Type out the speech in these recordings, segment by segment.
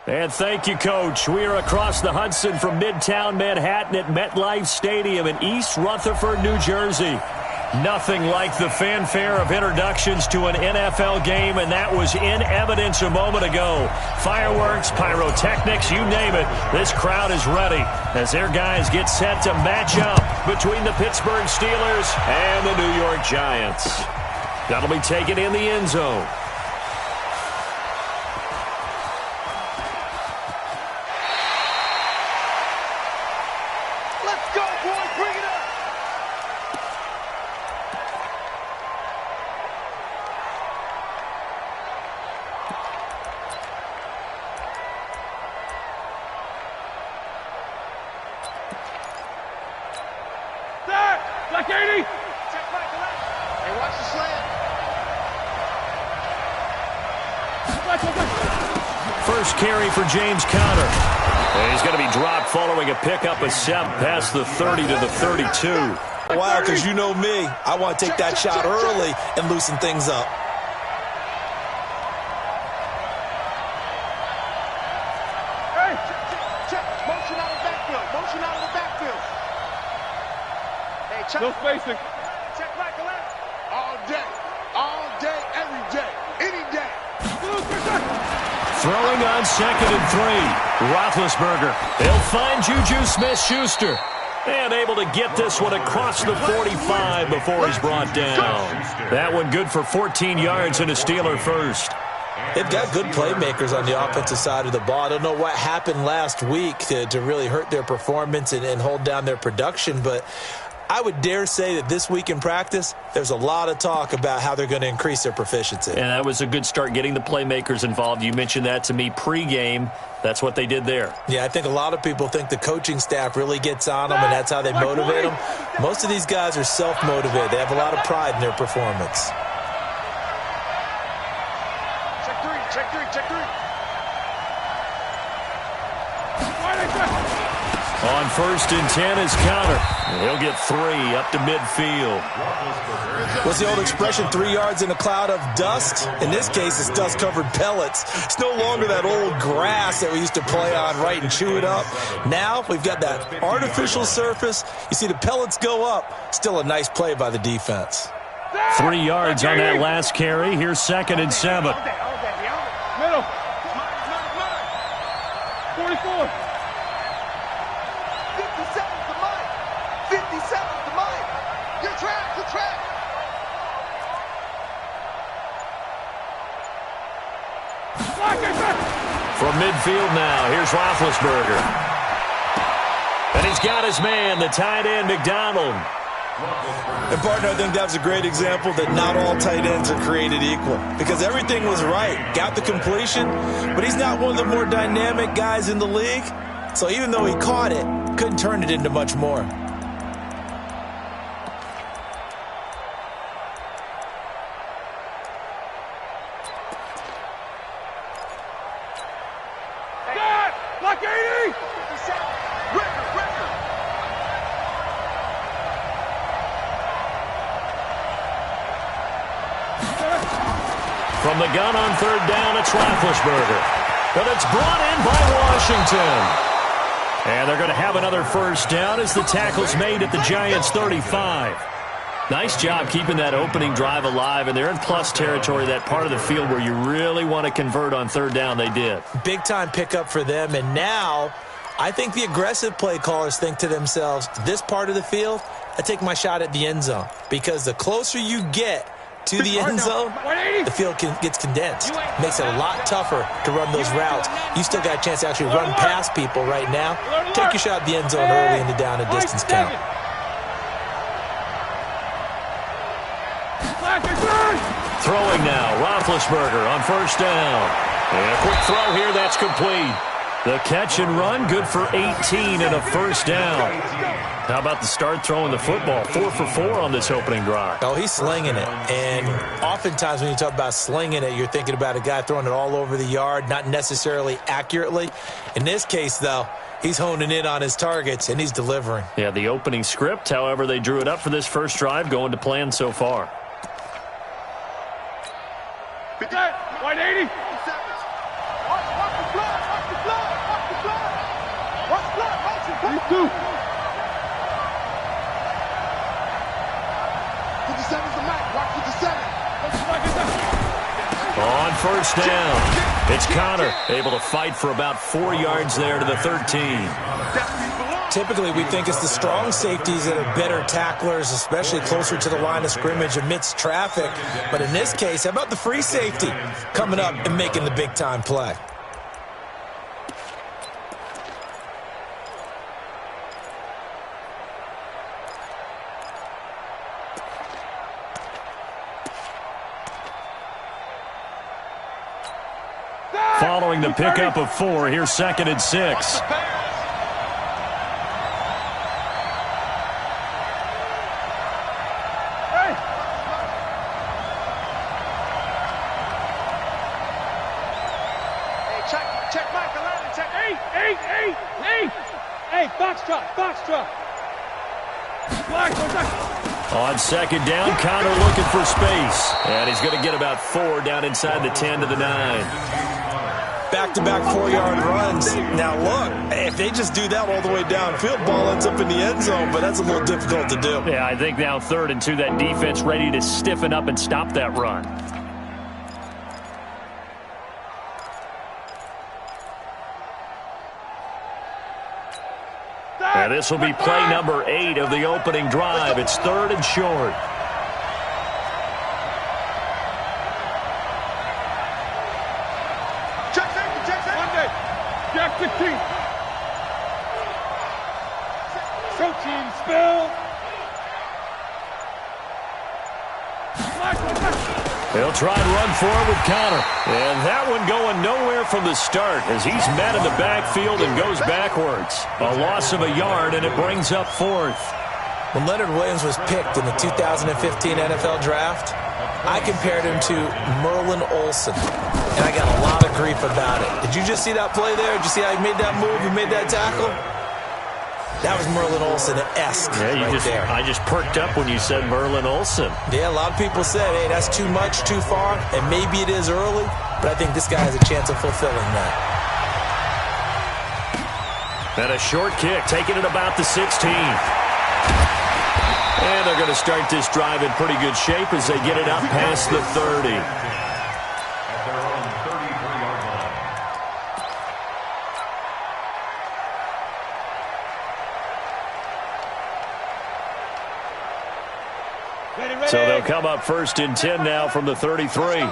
And thank you, Coach. We are across the Hudson from Midtown Manhattan at MetLife Stadium in East Rutherford, New Jersey. Nothing like the fanfare of introductions to an NFL game, and that was in evidence a moment ago. Fireworks, pyrotechnics, you name it. This crowd is ready as their guys get set to match up between the Pittsburgh Steelers and the New York Giants. That'll be taken in the end zone. First carry for James Conner. And he's going to be dropped following a pickup of 7 past the 30 to the 32. Wow, because you know me. I want to take that shot early and loosen things up. Hey, check. Motion out of the backfield. Motion out of the backfield. Hey, check. No spacing. Check right to left. All day, every day, any day. Throwing on 2nd and 3. Roethlisberger. He'll find Juju Smith-Schuster. And able to get this one across the 45 before he's brought down. That one good for 14 yards and a Steeler first. They've got good playmakers on the offensive side of the ball. I don't know what happened last week to really hurt their performance and hold down their production, but I would dare say that this week in practice, there's a lot of talk about how they're going to increase their proficiency. And that was a good start getting the playmakers involved. You mentioned that to me pregame. That's what they did there. Yeah, I think a lot of people think the coaching staff really gets on them, and that's how they motivate them. Most of these guys are self-motivated. They have a lot of pride in their performance. Check three. On 1st and 10 is Conner. He'll get 3 up to midfield. What's the old expression, 3 yards in a cloud of dust? In this case, it's dust-covered pellets. It's no longer that old grass that we used to play on, right, and chew it up. Now we've got that artificial surface. You see the pellets go up. Still a nice play by the defense. 3 yards on that last carry. Here's 2nd and 7. Middle. 44. 57 to Mike. Good track. From midfield now, here's Roethlisberger. And he's got his man, the tight end, McDonald. And, partner, I think that's a great example that not all tight ends are created equal. Because everything was right. Got the completion, but he's not one of the more dynamic guys in the league. So even though he caught it, couldn't turn it into much more. Like 80! From the gun on 3rd down, it's Roethlisberger. But it's brought in by Washington. And they're going to have another first down as the tackle's made at the Giants' 35. Nice job keeping that opening drive alive, and they're in plus territory, that part of the field where you really want to convert on 3rd down. They did. Big-time pickup for them, and now I think the aggressive play callers think to themselves, this part of the field, I take my shot at the end zone. Because the closer you get to the end zone, the field gets condensed. Makes it a lot tougher to run those routes. You still got a chance to actually run past people right now. Take your shot at the end zone early in the down and distance count. Throwing now, Roethlisberger on 1st down. And a quick throw here, that's complete. The catch and run, good for 18 and a first down. How about the start throwing the football? 4 for 4 on this opening drive. Oh, he's slinging it. And oftentimes when you talk about slinging it, you're thinking about a guy throwing it all over the yard, not necessarily accurately. In this case, though, he's honing in on his targets, and he's delivering. Yeah, the opening script, however, they drew it up for this first drive, going to plan so far. White 80. 2. 57's the mic. Watch 57. On first down, it's Connor, able to fight for about 4 yards there to the 13. Typically, we think it's the strong safeties that are better tacklers, especially closer to the line of scrimmage amidst traffic. But in this case, how about the free safety coming up and making the big-time play? Following the pickup of 4, here's 2nd and 6. On 2nd down, Connor looking for space. And he's going to get about 4 down inside the 10 to the 9. Back-to-back 4-yard runs. Now, look, if they just do that all the way downfield, ball ends up in the end zone, but that's a little difficult to do. Yeah, I think now 3rd and 2, that defense ready to stiffen up and stop that run. And this will be play number 8 of the opening drive. It's 3rd and short. Jack 15. Show team spill. They'll try and run forward with Connor. And that one going nowhere from the start as he's met in the backfield and goes backwards. A loss of a yard, and it brings up 4th. When Leonard Williams was picked in the 2015 NFL Draft, I compared him to Merlin Olsen, and I got a lot of grief about it. Did you just see that play there? Did you see how he made that move? He made that tackle? That was Merlin Olsen-esque there. I just perked up when you said Merlin Olsen. Yeah, a lot of people said, hey, that's too much, too far, and maybe it is early, but I think this guy has a chance of fulfilling that. And a short kick, taking it about the 16. And they're going to start this drive in pretty good shape as they get it up past the 30. So they'll come up 1st and 10 now from the 33. Rock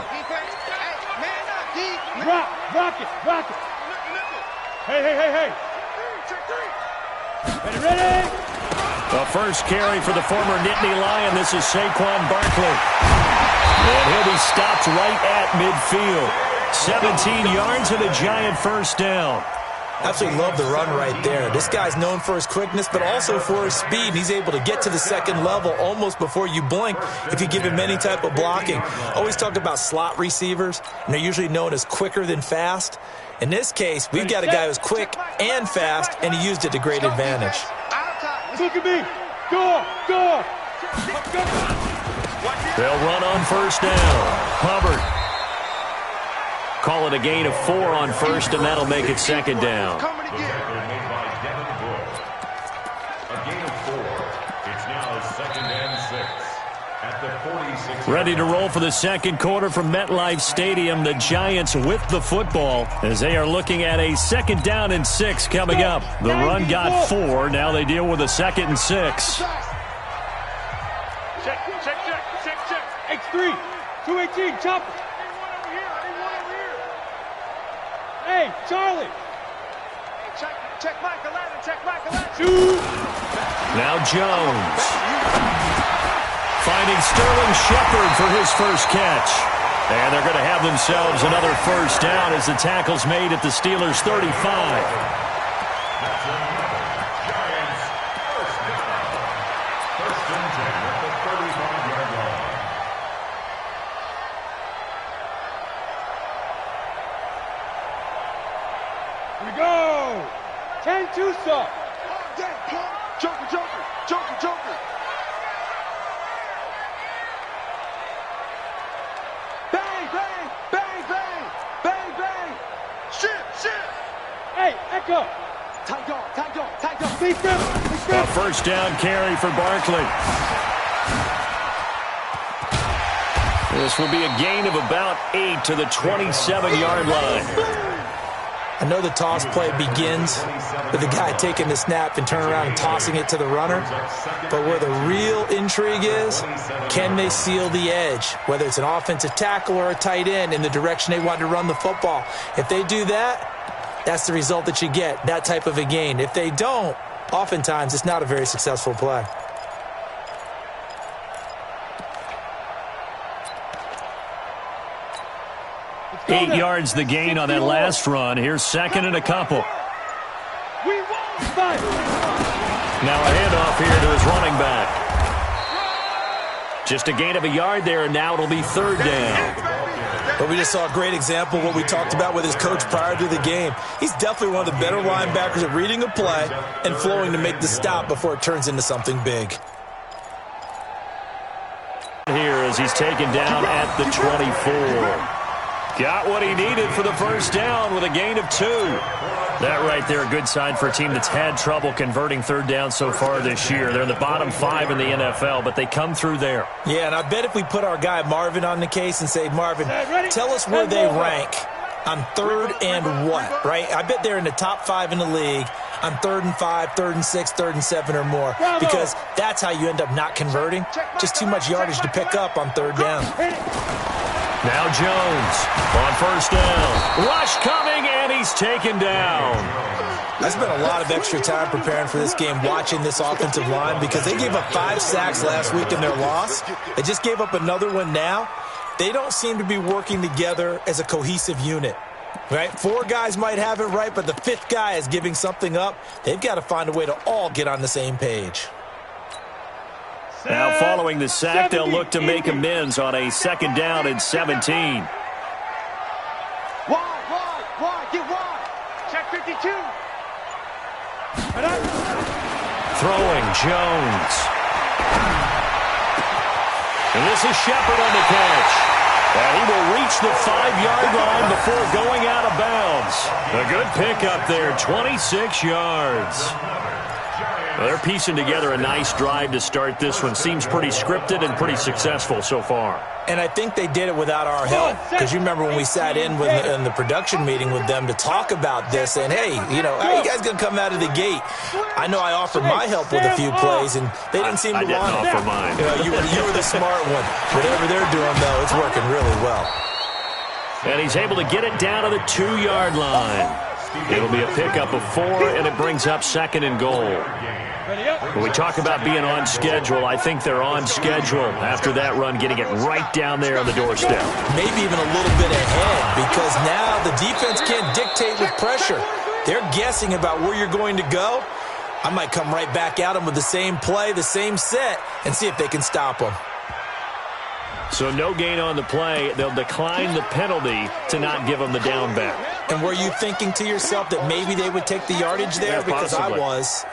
it. Hey. Ready. The first carry for the former Nittany Lion. This is Saquon Barkley. And he'll be stopped right at midfield. 17 yards and a giant first down. Absolutely love the run right there. This guy's known for his quickness, but also for his speed. He's able to get to the 2nd level almost before you blink if you give him any type of blocking. Always talk about slot receivers, and they're usually known as quicker than fast. In this case, we've got a guy who's quick and fast, and he used it to great advantage. Look at me. Go. They'll run on 1st down. Hubbard. Call it a gain of 4 on 1st, and that'll make it 2nd down. Ready to roll for the 2nd quarter from MetLife Stadium. The Giants with the football as they are looking at a 2nd down and 6 coming up. The run got 4. Now they deal with a 2nd and 6. Check. X3. 218. Chopper. Hey, Charlie. Check Michael Allen. Shoot. Now Jones. Finding Sterling Shepard for his first catch. And they're going to have themselves another 1st down as the tackle's made at the Steelers' 35. Here we go. 10-2 stop. Joker. Bang. Shit. Hey, Echo. A first down carry for Barkley. This will be a gain of about 8 to the 27-yard line. I know the toss play begins with the guy taking the snap and turning around and tossing it to the runner. But where the real intrigue is, can they seal the edge, whether it's an offensive tackle or a tight end, in the direction they want to run the football? If they do that, that's the result that you get, that type of a gain. If they don't, oftentimes it's not a very successful play. Eight yards the gain on that last run. Here's second and a couple. Now a handoff here to his running back. Just a gain of a yard there, and now it'll be third down. But we just saw a great example of what we talked about with his coach prior to the game. He's definitely one of the better linebackers at reading a play and flowing to make the stop before it turns into something big. Here as he's taken down at the 24. Got what he needed for the first down with a gain of 2. That right there, a good sign for a team that's had trouble converting third down so far this year. They're in the bottom 5 in the NFL, but they come through there. Yeah, and I bet if we put our guy Marvin on the case and say, Marvin, tell us where they rank on third and what, right? I bet they're in the top 5 in the league on 3rd and 5, 3rd and 6, 3rd and 7 or more, because that's how you end up not converting. Just too much yardage to pick up on third down. Now Jones on first down. Rush coming, and he's taken down. I spent a lot of extra time preparing for this game watching this offensive line because they gave up 5 sacks last week in their loss. They just gave up another one now. They don't seem to be working together as a cohesive unit. Right? 4 guys might have it right, but the 5th guy is giving something up. They've got to find a way to all get on the same page. Now following the sack, they'll look to make amends on a second down and 17. Wide, get wide. Check 52. Throwing Jones. And this is Shepard on the catch. And he will reach the 5-yard line before going out of bounds. A good pickup there, 26 yards. Well, they're piecing together a nice drive to start this one. Seems pretty scripted and pretty successful so far. And I think they did it without our help. Because you remember when we sat in the production meeting with them to talk about this, and hey, you know, how are you guys going to come out of the gate? I know I offered my help with a few plays, and they didn't seem to want it. I didn't offer mine. You know, you were the smart one. Whatever they're doing, though, it's working really well. And he's able to get it down to the 2-yard line. It'll be a pickup of 4, and it brings up second and goal. When we talk about being on schedule, I think they're on schedule after that run, getting it right down there on the doorstep. Maybe even a little bit ahead, because now the defense can't dictate with pressure. They're guessing about where you're going to go. I might come right back at them with the same play, the same set, and see if they can stop them. So no gain on the play. They'll decline the penalty to not give them the down back. And were you thinking to yourself that maybe they would take the yardage there? Yeah, because possibly.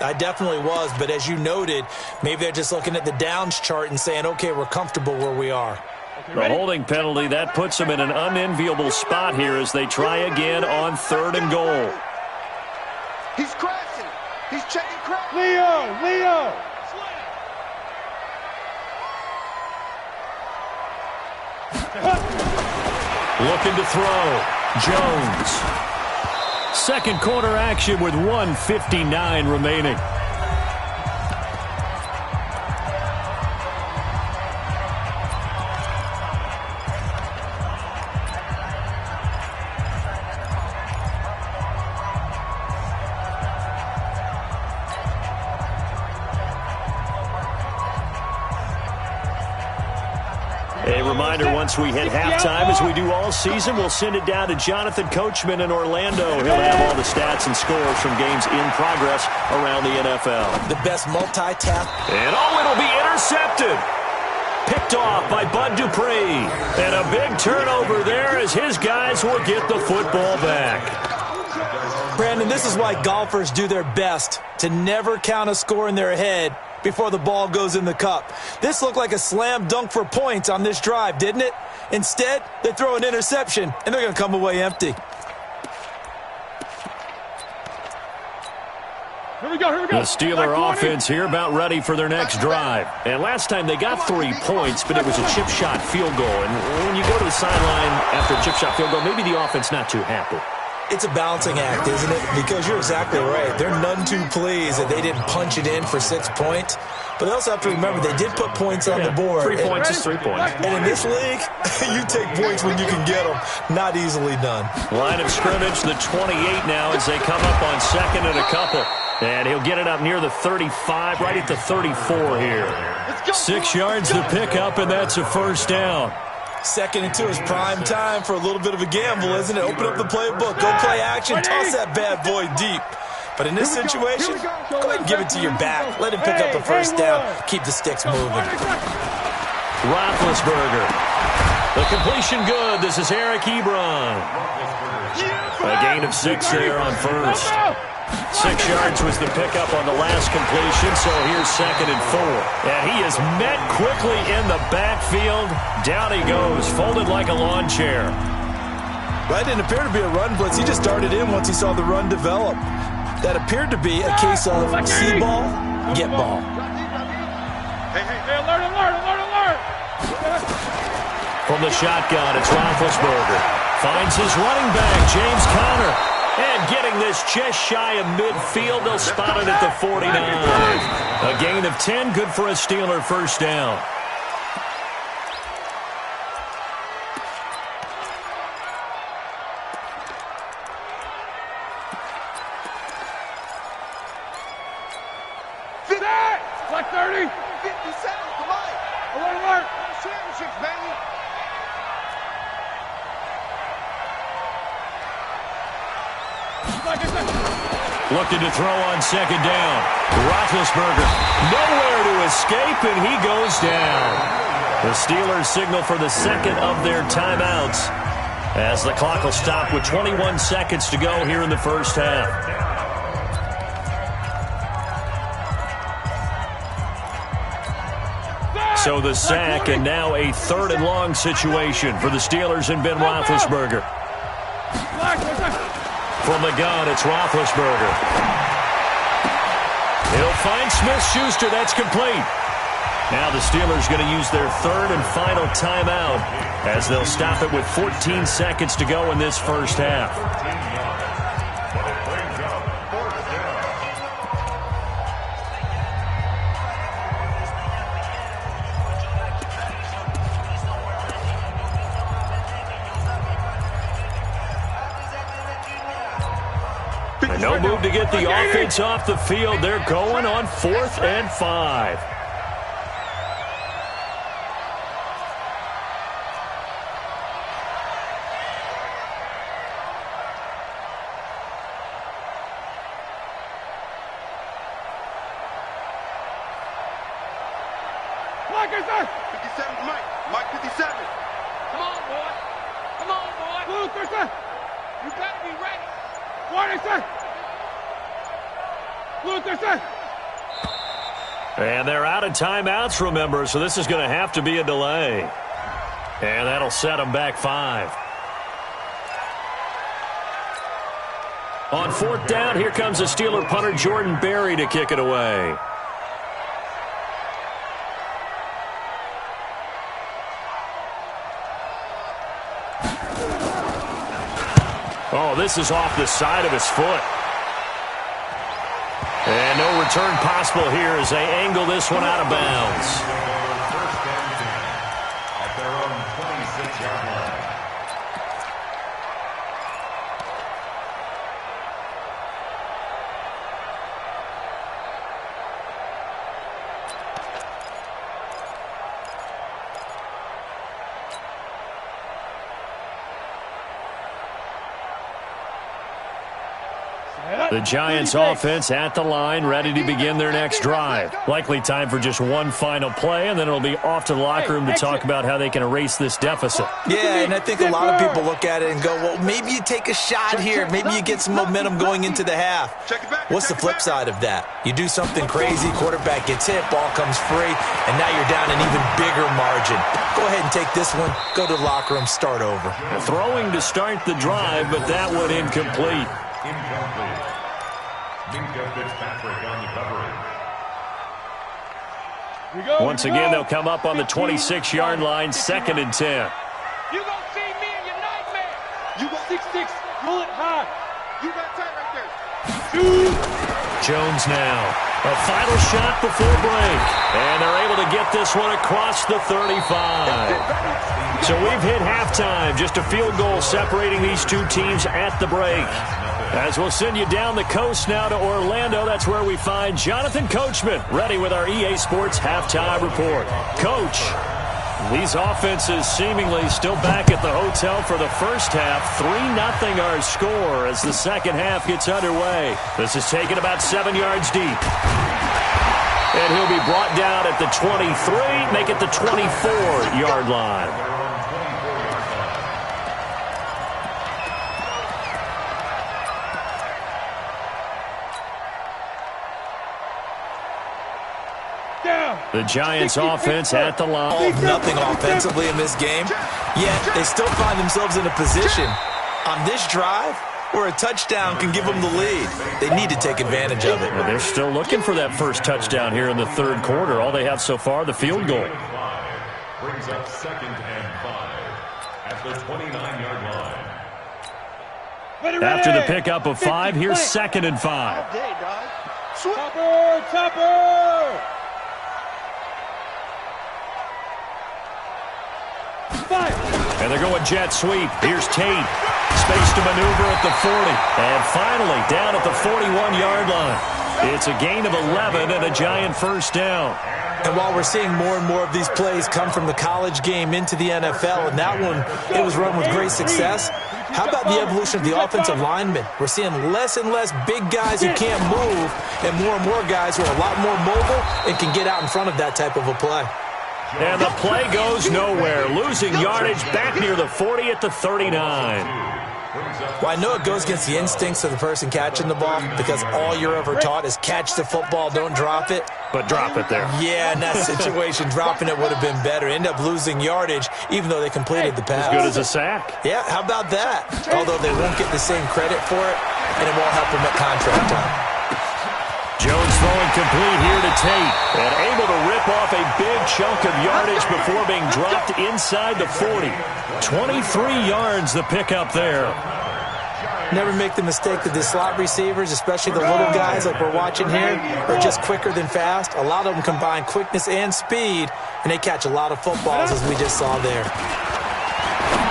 I definitely was. But as you noted, maybe they're just looking at the downs chart and saying, okay, we're comfortable where we are. The holding penalty, that puts them in an unenviable spot here as they try again on 3rd and goal. He's crashing. He's checking crash. Leo. Looking to throw. Jones. Second quarter action with 1:59 remaining. A reminder, once we hit halftime, as we do all season, we'll send it down to Jonathan Coachman in Orlando. He'll have all the stats and scores from games in progress around the NFL. The best multi-tap. And it'll be intercepted. Picked off by Bud Dupree. And a big turnover there as his guys will get the football back. Brandon, this is why golfers do their best to never count a score in their head before the ball goes in the cup. This looked like a slam dunk for points on this drive, didn't it? Instead, they throw an interception, and they're going to come away empty. The Steeler offense here about ready for their next drive. And last time they got 3 points, but it was a chip shot field goal. And when you go to the sideline after a chip shot field goal, maybe the offense not too happy. It's a balancing act, isn't it? Because you're exactly right. They're none too pleased that they didn't punch it in for 6 points. But they also have to remember they did put points on the board. 3 points is 3 points. And in this league, you take points when you can get them. Not easily done. Line of scrimmage, the 28 now as they come up on second and a couple. And he'll get it up near the 35, right at the 34 here. 6 yards to pick up, and that's a first down. 2nd and 2 is prime time for a little bit of a gamble, isn't it? Open up the playbook, go play action, toss that bad boy deep. But in this situation, go ahead and give it to your back. Let him pick up a first down. Keep the sticks moving. Roethlisberger. The completion good. This is Eric Ebron. A gain of 6 there on first. 6 yards was the pickup on the last completion, so here's 2nd and 4. And he is met quickly in the backfield. Down he goes, folded like a lawn chair. That didn't appear to be a run blitz. He just darted in once he saw the run develop. That appeared to be a case of see ball, get ball. Hey, alert. From the shotgun, it's Roethlisberger. Finds his running back, James Conner. And getting this just shy of midfield, they'll spot it at the 49. A gain of 10, good for a Steeler first down. Like 30. 57, come on. Alert. Championships, baby. Looking to throw on 2nd down. Roethlisberger nowhere to escape, and he goes down. The Steelers signal for the 2nd of their timeouts as the clock will stop with 21 seconds to go here in the first half. So the sack, and now a 3rd and long situation for the Steelers and Ben Roethlisberger. From the gun, it's Roethlisberger. He'll find Smith-Schuster. That's complete. Now the Steelers going to use their 3rd and final timeout as they'll stop it with 14 seconds to go in this first half. No move to get the offense off the field. They're going on 4th and 5. Like I said. 57, Mike 57. Come on, boy. Luther, you got to be ready. 40 Luther, and they're out of timeouts, remember, so this is going to have to be a delay. And that'll set them back 5. On 4th down, here comes the Steeler punter Jordan Berry to kick it away. Oh, this is off the side of his foot. And no return possible here as they angle this one out of bounds. First down 10 at their own 26-yard line. The Giants offense at the line, ready to begin their next drive. Likely time for just one final play, and then it'll be off to the locker room to talk about how they can erase this deficit. Yeah, and I think a lot of people look at it and go, well, maybe you take a shot here. Maybe you get some momentum going into the half. What's the flip side of that? You do something crazy, quarterback gets hit, ball comes free, and now you're down an even bigger margin. Go ahead and take this one, go to the locker room, start over. Throwing to start the drive, but that one incomplete. Once again, they'll come up on the 26-yard line, 2nd and 10. You gonna see me in your nightmare. You got 6'6", pull it high. You got tight right there. Jones now. A final shot before break. And they're able to get this one across the 35. So we've hit halftime. Just a field goal separating these two teams at the break. As we'll send you down the coast now to Orlando, that's where we find Jonathan Coachman ready with our EA Sports Halftime Report. Coach, these offenses seemingly still back at the hotel for the first half. 3-0 our score as the second half gets underway. This is taken about 7 yards deep. And he'll be brought down at the 23, make it the 24-yard line. The Giants offense at the line. Nothing offensively in this game, yet they still find themselves in a position on this drive where a touchdown can give them the lead. They need to take advantage of it. Well, they're still looking for that first touchdown here in the third quarter. All they have so far, the field goal. Brings up 2nd and 5 at the 29-yard line. After the pickup of 5, here's 2nd and 5. Topper! And they're going jet sweep. Here's Tate. Space to maneuver at the 40. And finally, down at the 41-yard line. It's a gain of 11 and a Giant first down. And while we're seeing more and more of these plays come from the college game into the NFL, and that one, it was run with great success, how about the evolution of the offensive linemen? We're seeing less and less big guys who can't move and more guys who are a lot more mobile and can get out in front of that type of a play. And the play goes nowhere. Losing yardage back near the 40 at the 39. Well, I know it goes against the instincts of the person catching the ball because all you're ever taught is catch the football, don't drop it. But drop it there. Yeah, in that situation, dropping it would have been better. End up losing yardage even though they completed the pass. As good as a sack. Yeah, how about that? Although they won't get the same credit for it, and it won't help them at contract time. Jones throwing complete here to Tate. And able to rip off a big chunk of yardage before being dropped inside the 40. 23 yards the pickup there. Never make the mistake that the slot receivers, especially the little guys like we're watching here, are just quicker than fast. A lot of them combine quickness and speed, and they catch a lot of footballs as we just saw there.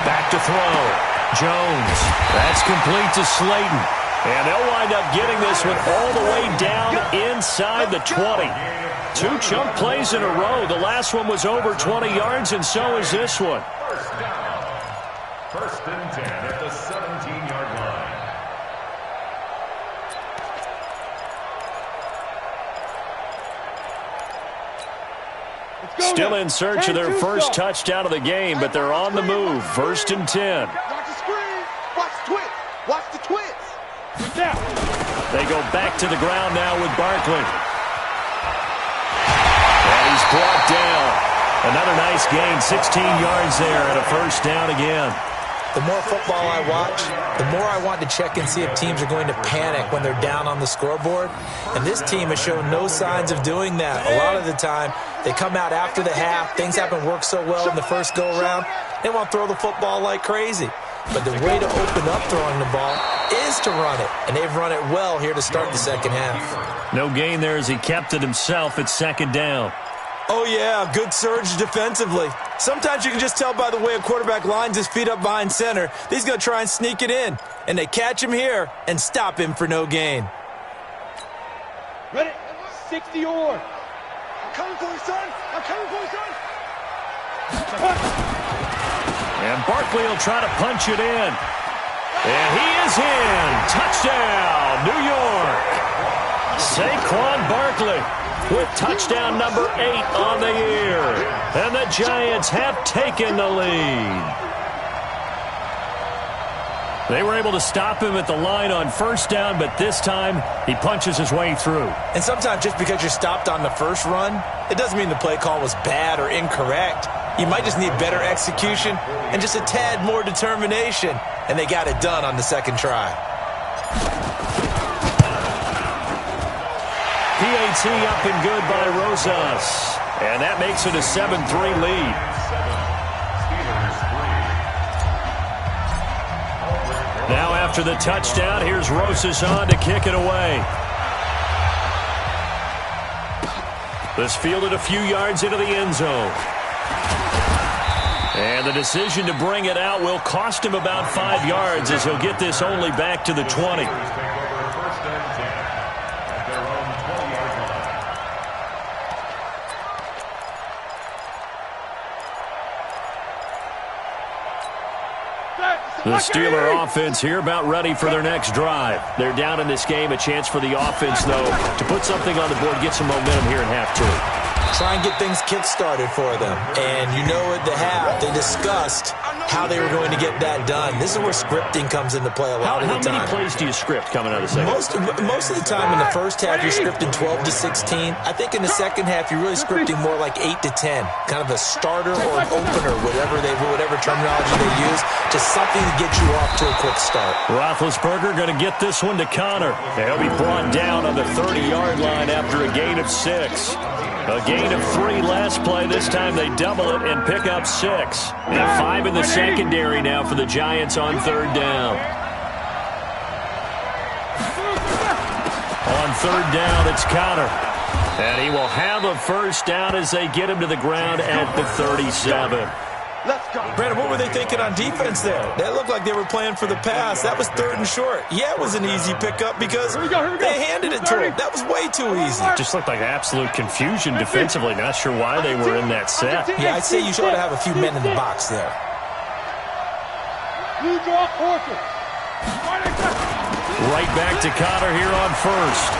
Back to throw. Jones. That's complete to Slayton. And they'll wind up getting this one all the way down inside the 20. 2 chunk plays in a row. The last one was over 20 yards, and so is this one. First down. 1st and 10 at the 17-yard line. Still in search of their first touchdown of the game, but they're on the move. 1st and 10. Watch the screen. Watch the twist. Watch the twist. They go back to the ground now with Barkley. And he's brought down. Another nice gain, 16 yards there, and a first down again. The more football I watch, the more I want to check and see if teams are going to panic when they're down on the scoreboard. And this team has shown no signs of doing that. A lot of the time, they come out after the half. Things haven't worked so well in the first go-around. They want to throw the football like crazy. But the way to open up throwing the ball is to run it. And they've run it well here to start the second half. No gain there as he kept it himself at 2nd down. Oh, yeah, good surge defensively. Sometimes you can just tell by the way a quarterback lines his feet up behind center. He's going to try and sneak it in. And they catch him here and stop him for no gain. Ready? 60 or. I'm coming for you, son. I'm coming for you, son. And Barkley will try to punch it in. And he is in. Touchdown, New York. Saquon Barkley with touchdown number 8 on the year. And the Giants have taken the lead. They were able to stop him at the line on first down, but this time he punches his way through. And sometimes just because you're stopped on the first run, it doesn't mean the play call was bad or incorrect. You might just need better execution and just a tad more determination. And they got it done on the second try. PAT up and good by Rosas. And that makes it a 7-3 lead. Now after the touchdown, here's Rosas on to kick it away. This fielded a few yards into the end zone. And the decision to bring it out will cost him about 5 yards as he'll get this only back to the 20. The Steeler offense here about ready for their next drive. They're down in this game. A chance for the offense, though, to put something on the board, get some momentum here in half two. Try and get things kick-started for them. And you know at the half, they discussed how they were going to get that done. This is where scripting comes into play a lot of the time. How many plays do you script coming out of the second? Most of the time in the first half, you're scripting 12 to 16. I think in the second half, you're really scripting more like 8 to 10. Kind of a starter or an opener, whatever terminology they use, just something to get you off to a quick start. Roethlisberger going to get this one to Connor. He'll be brought down on the 30-yard line after a gain of 6. A gain of 3 last play. This time they double it and pick up 6. And 5 in the secondary now for the Giants on third down. On third down, it's Connor. And he will have a first down as they get him to the ground at the 37. Brandon, what were they thinking on defense there? That looked like they were playing for the pass. That was 3rd and short. Yeah, it was an easy pickup because they handed it to him. That was way too easy. Just looked like absolute confusion defensively. Not sure why they were in that set. Yeah, I'd say you should have a few men in the box there. Right back to Connor here on first.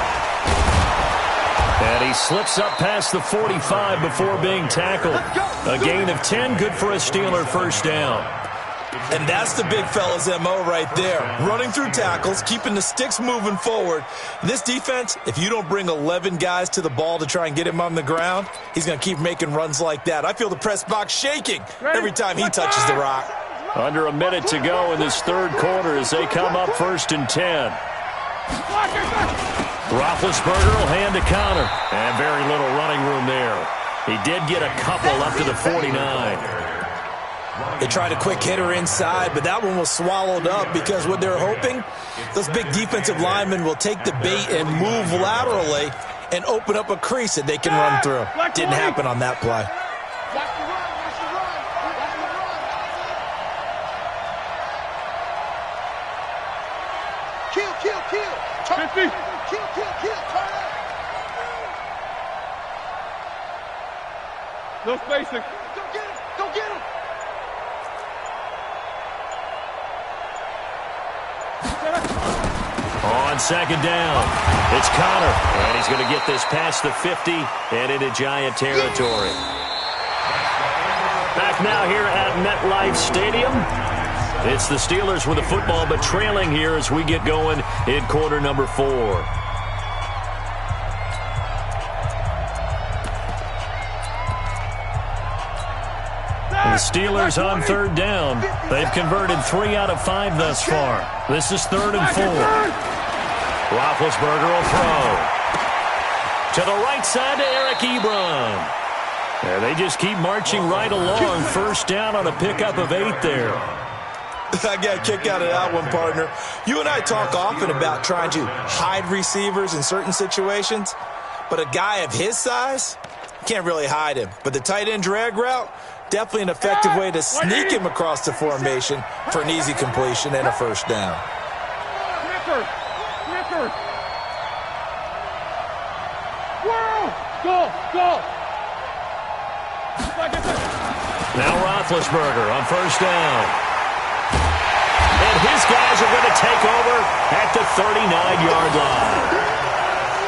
And he slips up past the 45 before being tackled. A gain of 10, good for a Steeler first down. And that's the big fella's MO right there. Running through tackles, keeping the sticks moving forward. This defense, if you don't bring 11 guys to the ball to try and get him on the ground, he's going to keep making runs like that. I feel the press box shaking every time he touches the rock. Under a minute to go in this third quarter as they come up 1st and 10. Roethlisberger will hand to Connor. And very little running room there. He did get a couple up to the 49. They tried a quick hitter inside, but that one was swallowed up because what they're hoping, those big defensive linemen will take the bait and move laterally and open up a crease that they can run through. Didn't happen on that play. Kill. No spacing. Go get him. On second down, it's Connor. And he's going to get this past the 50 and into Giant territory. Back now here at MetLife Stadium. It's the Steelers with the football, but trailing here as we get going in quarter number 4. The Steelers on third down. They've converted 3 out of 5 thus far. This is 3rd and 4. Roethlisberger will throw. To the right side to Eric Ebron. And they just keep marching right along. First down on a pickup of 8 there. I got a kick out of that one, partner. You and I talk often about trying to hide receivers in certain situations, but a guy of his size, can't really hide him. But the tight end drag route, definitely an effective way to sneak him across the formation for an easy completion and a first down. Go. Now Roethlisberger on first down. And his guys are going to take over at the 39-yard line.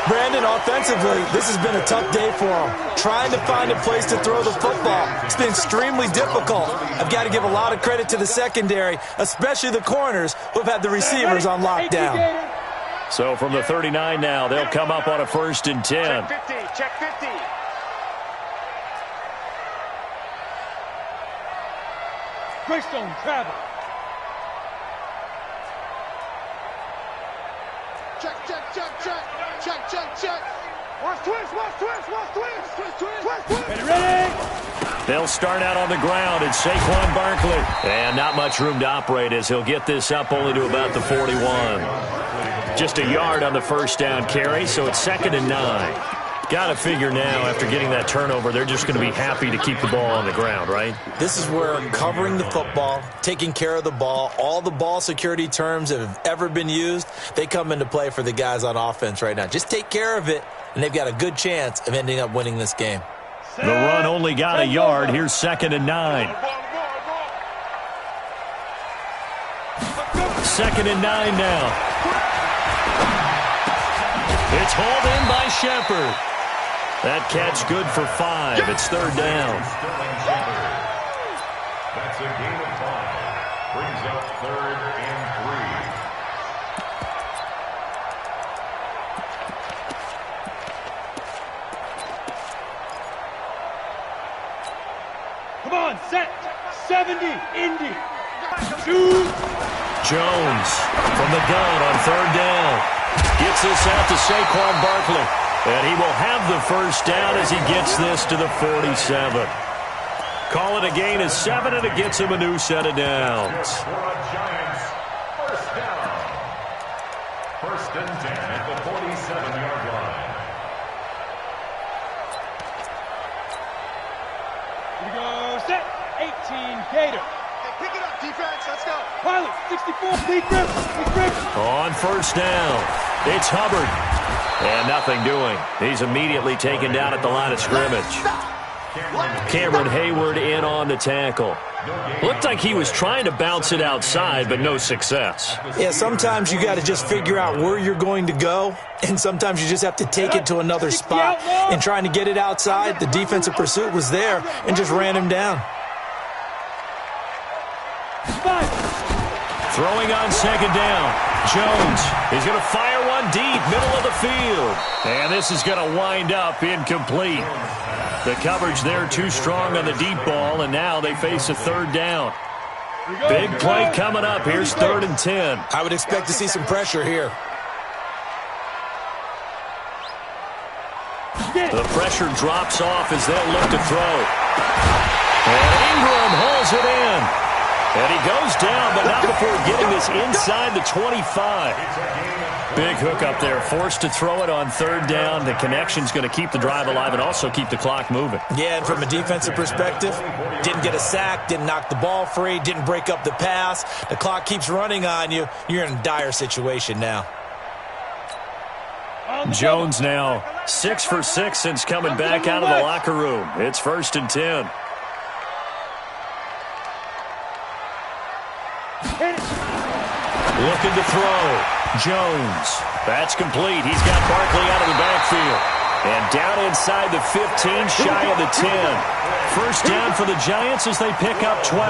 Brandon, offensively, this has been a tough day for him. Trying to find a place to throw the football. It's been extremely difficult. I've got to give a lot of credit to the secondary, especially the corners who have had the receivers on lockdown. So from the 39 now, they'll come up on a 1st and 10. Check 50. Greystone travel. Check. They'll start out on the ground, and Saquon Barkley. And not much room to operate as he'll get this up only to about the 41. Just a yard on the first down carry, so it's 2nd and 9. Got to figure now, after getting that turnover, they're just going to be happy to keep the ball on the ground, right? This is where covering the football, taking care of the ball, all the ball security terms that have ever been used, they come into play for the guys on offense right now. Just take care of it, and they've got a good chance of ending up winning this game. The run only got a yard. Here's 2nd and 9. 2nd and 9 now. It's hauled in by Shepard. That catch good for 5. It's 3rd down. That's a gain of 5. Brings up 3rd and 3. Come on, set. 70, Indy. Shoot. Jones from the gun on 3rd down. Gets this out to Saquon Barkley. And he will have the first down as he gets this to the 47. Call it a gain of 7, and it gets him a new set of downs. Giants. First down. 1st and 10 at the 47-yard line. Here we go, set. 18, Gator. Hey, pick it up, defense. Let's go. Pilot, 64, lead grip. On 1st down, it's Hubbard. And nothing doing. He's immediately taken down at the line of scrimmage. Cameron Hayward in on the tackle. Looked like he was trying to bounce it outside, but no success. Yeah, sometimes you got to just figure out where you're going to go, and sometimes you just have to take it to another spot. And trying to get it outside, the defensive pursuit was there and just ran him down. Throwing on 2nd down. Jones is going to fire one deep, middle of the field. And this is going to wind up incomplete. The coverage there too strong on the deep ball, and now they face a 3rd down. Big play coming up. Here's 3rd and 10. I would expect to see some pressure here. The pressure drops off as they'll look to throw. And Ingram hauls it in. And he goes down, but not before getting this inside the 25. Big hook up there, forced to throw it on 3rd down. The connection's going to keep the drive alive and also keep the clock moving. Yeah, and from a defensive perspective, didn't get a sack, didn't knock the ball free, didn't break up the pass. The clock keeps running on you. You're in a dire situation now. Jones now 6 for 6 since coming back out of the locker room. It's 1st and 10. Looking to throw. Jones. That's complete. He's got Barkley out of the backfield. And down inside the 15, shy of the 10. First down for the Giants as they pick up 12.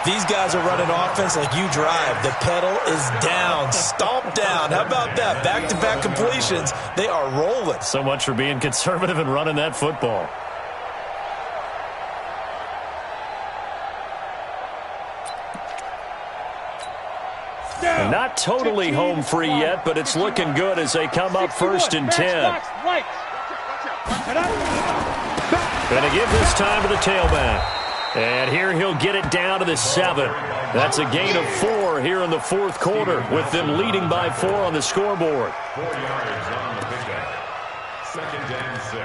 These guys are running offense like you drive. The pedal is down. Stomp down. How about that? Back-to-back completions. They are rolling. So much for being conservative and running that football. And not totally home free yet, but it's looking good as they come up 1st and 10. Going to give this time to the tailback. And here he'll get it down to the 7. That's a gain of 4 here in the 4th quarter, with them leading by 4 on the scoreboard. 4 yards on the pickup. 2nd and 6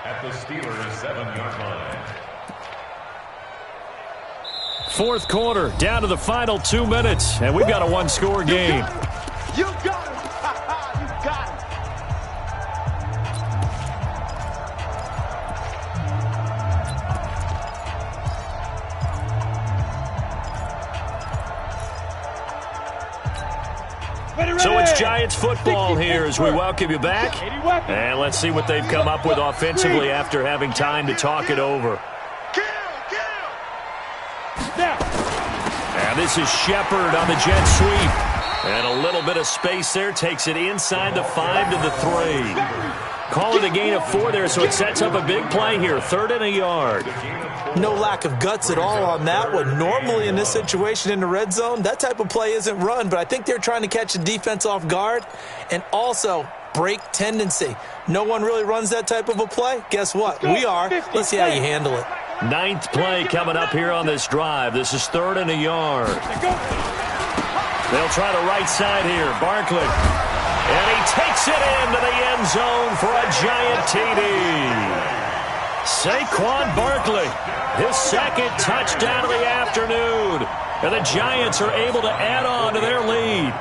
at the Steelers' 7-yard line. 4th quarter, down to the final 2 minutes, and we've got a 1-score game. You got it. You got it. So it's Giants football here as we welcome you back. And let's see what they've come up with offensively after having time to talk it over. And this is Shepard on the jet sweep. And a little bit of space there. Takes it inside the 5 to the 3. Call it a gain of 4 there, so it sets up a big play here. 3rd and a yard. No lack of guts at all on that one. Normally in this situation in the red zone, that type of play isn't run, but I think they're trying to catch the defense off guard. And also, break tendency. No one really runs that type of a play. Guess what? We are. Let's see how you handle it. Ninth play coming up here on this drive. This is 3rd and a yard. They'll try the right side here. Barkley. And he takes it into the end zone for a giant TD. Saquon Barkley, his second touchdown of the afternoon. And the Giants are able to add on to their lead.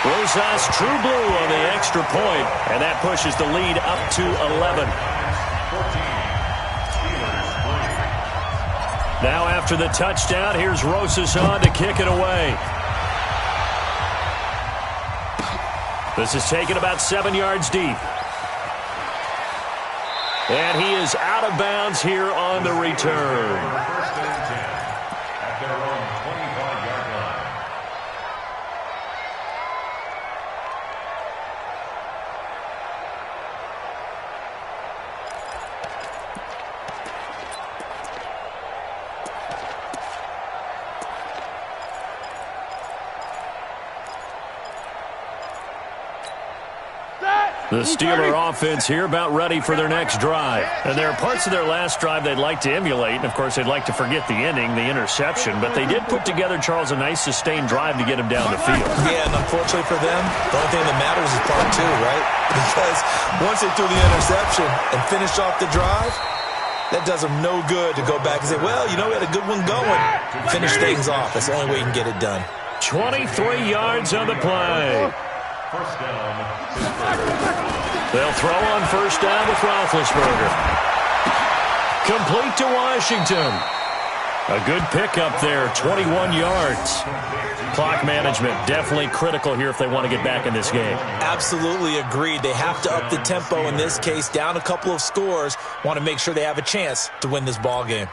Rosas true blue on the extra point, and that pushes the lead up to 11. Now after the touchdown, here's Rosas on to kick it away. This is taken about 7 yards deep. And he is out of bounds here on the return. First and 10 at their own 25-yard line. The Steeler offense here about ready for their next drive. And there are parts of their last drive they'd like to emulate. And, of course, they'd like to forget the ending, the interception. But they did put together, Charles, a nice sustained drive to get him down the field. Yeah, and unfortunately for them, the only thing that matters is part 2, right? Because once they threw the interception and finished off the drive, that does them no good to go back and say, well, you know, we had a good one going. Finish things off. That's the only way you can get it done. 23 yards on the play. First down. They'll throw on first down with Roethlisberger. Complete to Washington. A good pickup there, 21 yards. Clock management definitely critical here if they want to get back in this game. Absolutely agreed. They have to up the tempo in this case, down a couple of scores. Want to make sure they have a chance to win this ball game.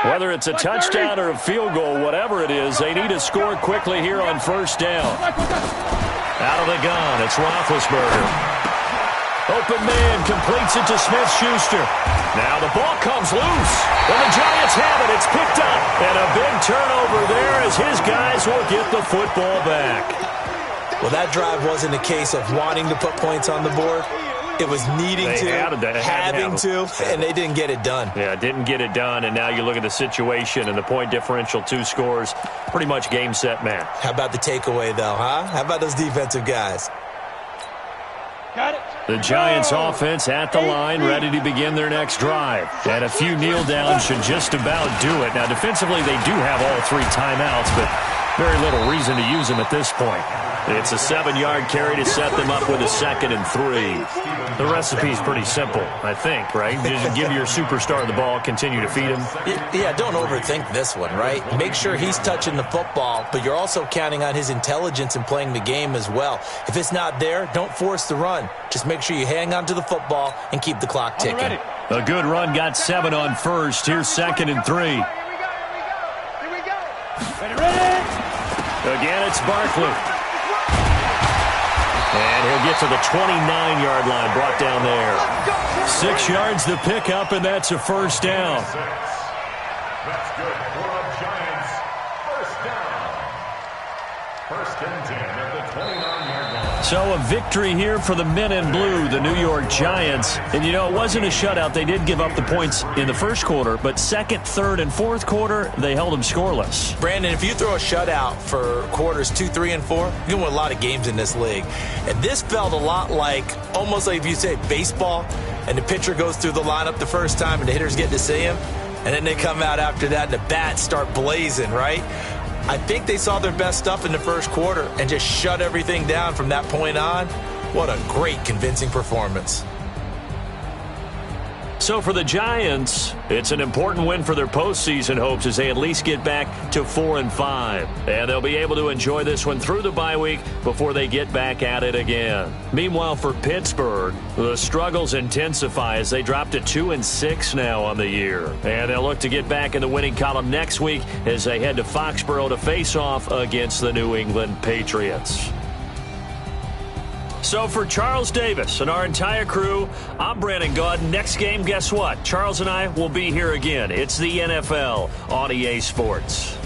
Whether it's a touchdown or a field goal, whatever it is, they need to score quickly here on first down. Out of the gun, it's Roethlisberger. Open man completes it to Smith-Schuster. Now the ball comes loose. And the Giants have it. It's picked up. And a big turnover there as his guys will get the football back. Well, that drive wasn't a case of wanting to put points on the board. It was needing having to, and they didn't get it done. Yeah, didn't get it done, and now you look at the situation and the point differential, 2 scores, pretty much game, set, match. How about the takeaway, though, huh? How about those defensive guys? Got it. The Giants offense at the line, ready to begin their next drive. And a few kneel downs should just about do it. Now, defensively, they do have all 3 timeouts, but very little reason to use them at this point. It's a 7-yard carry to set them up with a 2nd and 3. The recipe's pretty simple, I think, right? Just give your superstar the ball, continue to feed him. Yeah, don't overthink this one, right? Make sure he's touching the football, but you're also counting on his intelligence in playing the game as well. If it's not there, don't force the run. Just make sure you hang on to the football and keep the clock ticking. A good run got 7 on first. Here's 2nd and 3. Here we go. Ready. Again, it's Barkley. And he'll get to the 29-yard line, brought down there. 6 yards the pickup, and that's a first down. That's good for the Giants. First down. First and 10 at the 29-yard line. So a victory here for the men in blue, the New York Giants. And, you know, it wasn't a shutout. They did give up the points in the first quarter, but second, third, and fourth quarter, they held them scoreless. Brandon, if you throw a shutout for quarters 2, 3, and 4, you're going to win a lot of games in this league. And this felt a lot like, almost like if you say baseball, and the pitcher goes through the lineup the first time and the hitters get to see him, and then they come out after that and the bats start blazing, right? I think they saw their best stuff in the first quarter and just shut everything down from that point on. What a great, convincing performance. So for the Giants, it's an important win for their postseason hopes as they at least get back to 4-5. And they'll be able to enjoy this one through the bye week before they get back at it again. Meanwhile, for Pittsburgh, the struggles intensify as they drop to 2-6 now on the year. And they'll look to get back in the winning column next week as they head to Foxborough to face off against the New England Patriots. So for Charles Davis and our entire crew, I'm Brandon Gaudin. Next game, guess what? Charles and I will be here again. It's the NFL on EA Sports.